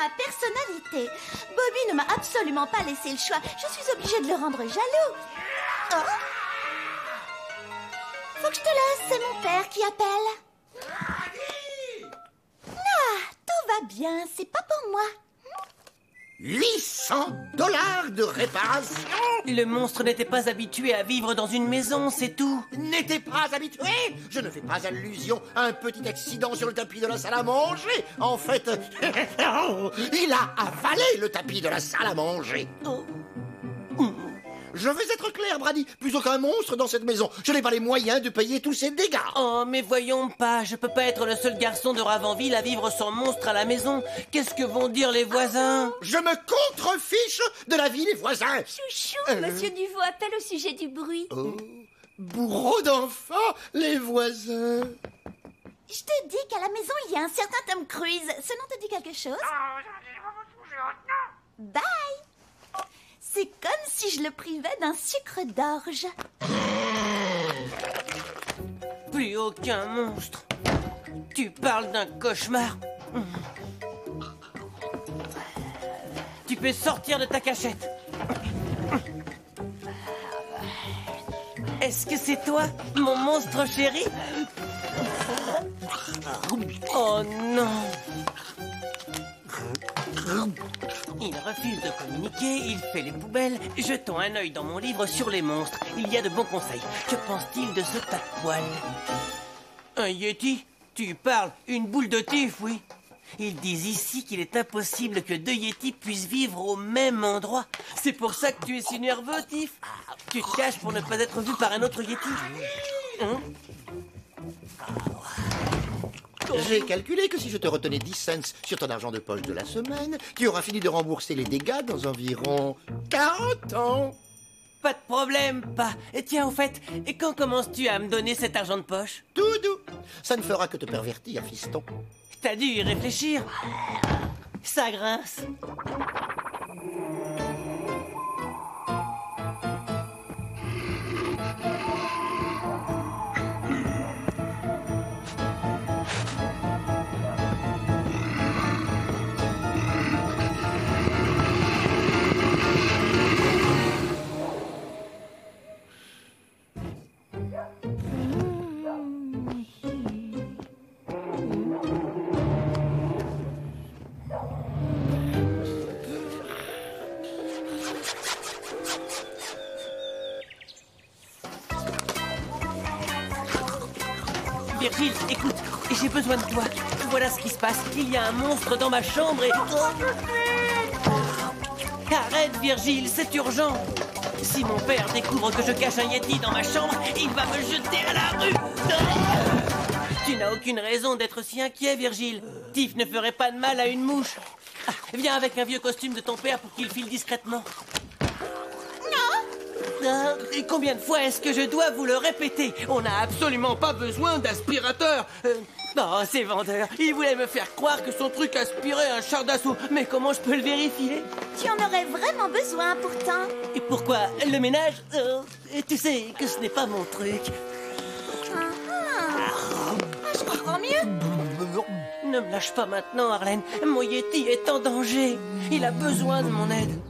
ma personnalité. Bobby ne m'a absolument pas laissé le choix. Je suis obligée de le rendre jaloux. Oh. Faut que je te laisse, c'est mon père qui appelle. Ah, tout va bien, c'est pas pour moi. 800 $ de réparation. Le monstre n'était pas habitué à vivre dans une maison, c'est tout. N'était pas habitué. Je ne fais pas allusion à un petit accident sur le tapis de la salle à manger. En fait, il a avalé le tapis de la salle à manger. Je vais être clair, Brady. Plus aucun monstre dans cette maison. Je n'ai pas les moyens de payer tous ces dégâts. Oh, mais voyons pas, je peux pas être le seul garçon de Ravenville à vivre sans monstre à la maison. Qu'est-ce que vont dire les voisins? Je me contrefiche de la vie des voisins. Chouchou, Monsieur Duvaux appelle au sujet du bruit. Oh, bourreau d'enfants, les voisins. Je te dis qu'à la maison, il y a un certain Tom Cruise. Ce nom te dit quelque chose? Bye! C'est comme si je le privais d'un sucre d'orge. Plus aucun monstre. Tu parles d'un cauchemar. Tu peux sortir de ta cachette. Est-ce que c'est toi, mon monstre chéri? Oh non! Il refuse de communiquer, il fait les poubelles. Jetons un œil dans mon livre sur les monstres. Il y a de bons conseils. Que pense-t-il de ce tas de poils? Un yéti? Tu parles, une boule de tif, oui. Ils disent ici qu'il est impossible que deux yétis puissent vivre au même endroit. C'est pour ça que tu es si nerveux, Tiff. Tu te caches pour ne pas être vu par un autre yéti. Hein? J'ai calculé que si je te retenais 10 cents sur ton argent de poche de la semaine, tu auras fini de rembourser les dégâts dans environ 40 ans. Pas de problème, pas. Et tiens, au fait, et quand commences-tu à me donner cet argent de poche? Tout doux. Ça ne fera que te pervertir, fiston. T'as dû y réfléchir. Ça grince. Virgile, écoute, j'ai besoin de toi. Voilà ce qui se passe. Il y a un monstre dans ma chambre et... Arrête, Virgile, c'est urgent. Si mon père découvre que je cache un yéti dans ma chambre, il va me jeter à la rue. Tu n'as aucune raison d'être si inquiet, Virgile. Tiff ne ferait pas de mal à une mouche. Ah, viens avec un vieux costume de ton père pour qu'il file discrètement. Et combien de fois est-ce que je dois vous le répéter? On n'a absolument pas besoin d'aspirateur. Non, c'est vendeur. Il voulait me faire croire que son truc aspirait un char d'assaut. Mais comment je peux le vérifier? Tu en aurais vraiment besoin pourtant. Et pourquoi? Le ménage? Tu sais que ce n'est pas mon truc. Je comprends mieux. Ne me lâche pas maintenant, Arlène. Mon Yeti est en danger. Il a besoin de mon aide.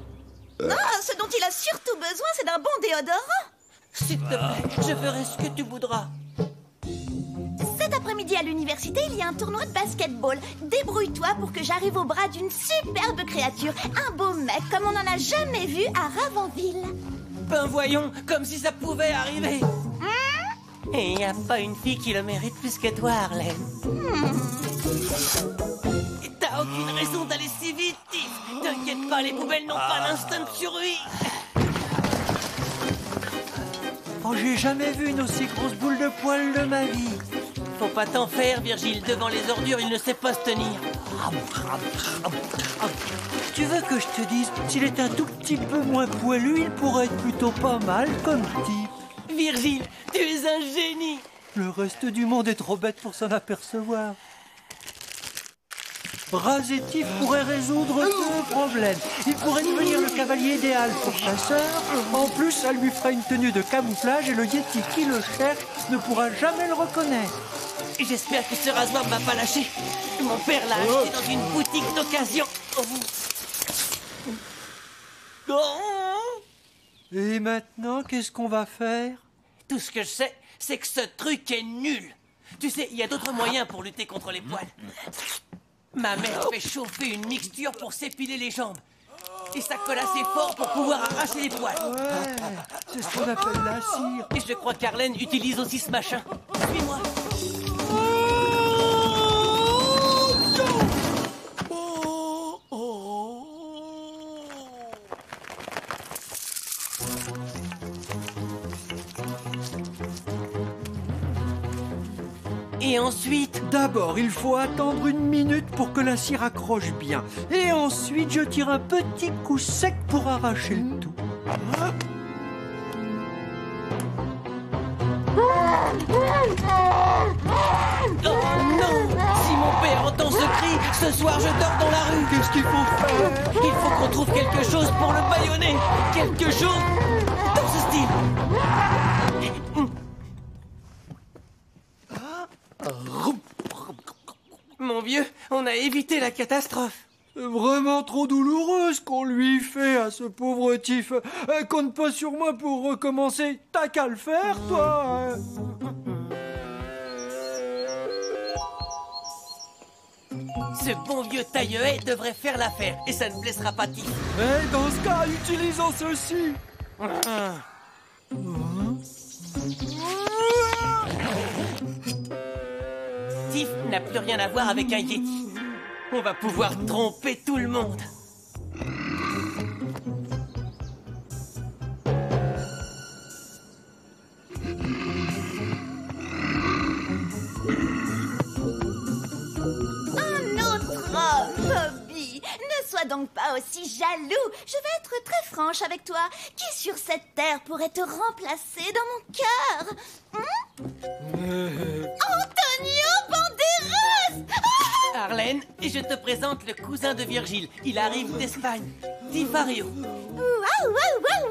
Non, ce dont il a surtout besoin, c'est d'un bon déodorant. S'il te plaît, je ferai ce que tu voudras. Cet après-midi à l'université, il y a un tournoi de basketball. Débrouille-toi pour que j'arrive au bras d'une superbe créature. Un beau mec comme on n'en a jamais vu à Ravenville. Ben voyons, comme si ça pouvait arriver. Et il n'y a pas une fille qui le mérite plus que toi, Arlène. Et t'as aucune raison d'aller si vite, Tiff. T'inquiète pas, les poubelles n'ont pas l'instinct de survie. Oh, j'ai jamais vu une aussi grosse boule de poil de ma vie. Faut pas t'en faire, Virgile. Devant les ordures, il ne sait pas se tenir. Tu veux que je te dise, s'il est un tout petit peu moins poilu, il pourrait être plutôt pas mal comme type. Virgile, tu es un génie. Le reste du monde est trop bête pour s'en apercevoir. Razetif pourrait résoudre deux problèmes. Il pourrait devenir le cavalier idéal pour sa sœur. En plus, ça lui fera une tenue de camouflage et le Yeti qui le cherche ne pourra jamais le reconnaître. J'espère que ce rasoir ne va pas lâcher. Mon père l'a acheté dans une boutique d'occasion. Et maintenant, qu'est-ce qu'on va faire? Tout ce que je sais, c'est que ce truc est nul. Tu sais, il y a d'autres moyens pour lutter contre les poils. Ma mère fait chauffer une mixture pour s'épiler les jambes. Et ça colle assez fort pour pouvoir arracher les poils. Ouais, c'est ce qu'on appelle la cire. Et je crois qu'Arlène utilise aussi ce machin. Suis-moi. Et ensuite... D'abord, il faut attendre 1 minute pour que la cire accroche bien. Et ensuite, je tire un petit coup sec pour arracher le tout. Oh non! Si mon père entend ce cri, ce soir je dors dans la rue. Qu'est-ce qu'il faut faire? Il faut qu'on trouve quelque chose pour le bâillonner. Quelque chose dans ce style. Mon vieux, on a évité la catastrophe. C'est vraiment trop douloureux ce qu'on lui fait à ce pauvre Tiff. Compte pas sur moi pour recommencer. T'as qu'à le faire, toi. Ce bon vieux taille-haie devrait faire l'affaire et ça ne blessera pas Tiff. Mais dans ce cas, utilisons ceci. Tiff n'a plus rien à voir avec un Yeti. On va pouvoir tromper tout le monde. Un autre homme, Bobby. Ne sois donc pas aussi jaloux. Je vais être très franche avec toi. Qui sur cette terre pourrait te remplacer dans mon cœur? Antonio Banderas! Arlène, et je te présente le cousin de Virgile. Il arrive d'Espagne. Tifario. Waouh, waouh, waouh,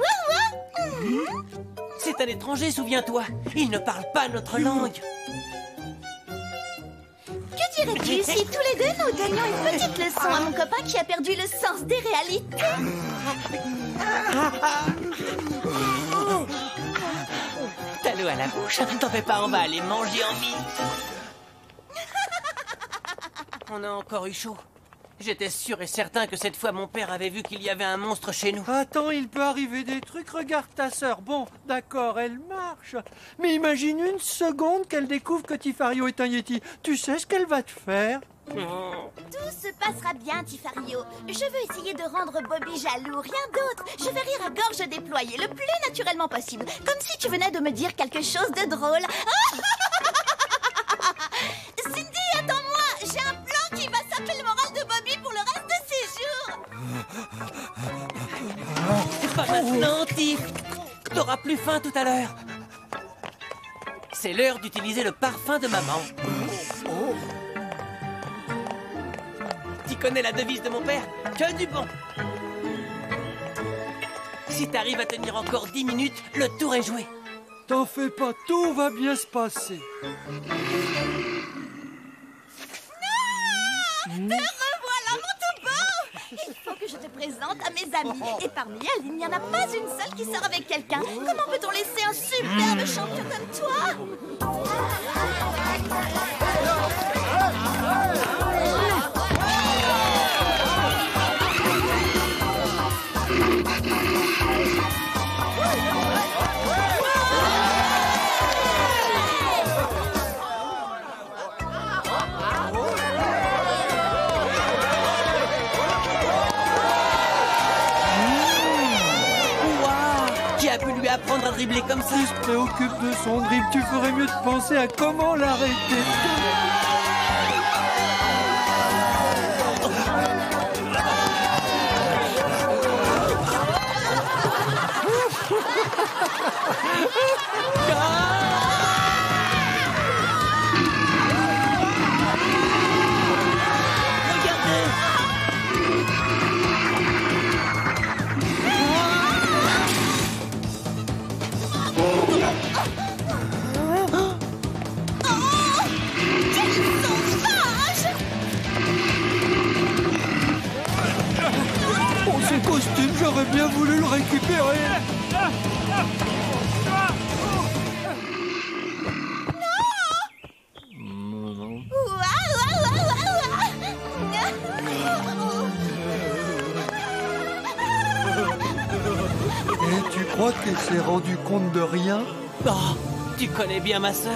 waouh. C'est un étranger, souviens-toi. Il ne parle pas notre langue. Que dirais-tu si tous les deux nous donnions une petite leçon à mon copain qui a perdu le sens des réalités? T'as l'eau à la bouche, t'en fais pas, on va aller manger en vie. On a encore eu chaud. J'étais sûr et certain que cette fois mon père avait vu qu'il y avait un monstre chez nous. Attends, il peut arriver des trucs. Regarde ta sœur. Bon, d'accord, elle marche. Mais imagine une seconde qu'elle découvre que Tifario est un Yeti. Tu sais ce qu'elle va te faire? Tout se passera bien, Tifario. Je veux essayer de rendre Bobby jaloux, rien d'autre. Je vais rire à gorge déployée, le plus naturellement possible. Comme si tu venais de me dire quelque chose de drôle. Cindy, attends-moi. J'ai un plan qui va saper le moral de Bobby pour le reste de ses jours. Pas maintenant, Tiff. T'auras plus faim tout à l'heure. C'est l'heure d'utiliser le parfum de maman. Tu connais la devise de mon père? Que du bon. Si t'arrives à tenir encore 10 minutes, le tour est joué. T'en fais pas, tout va bien se passer. Te revoilà, mon tout beau! Il faut que je te présente à mes amis. Et parmi elles, il n'y en a pas une seule qui sort avec quelqu'un. Comment peut-on laisser un superbe champion comme toi? Apprendre à dribbler comme ça. Si se préoccupe de son dribble, tu ferais mieux de penser à comment l'arrêter. J'aurais bien voulu le récupérer. Et tu crois qu'elle s'est rendue compte de rien? Oh, tu connais bien ma sœur.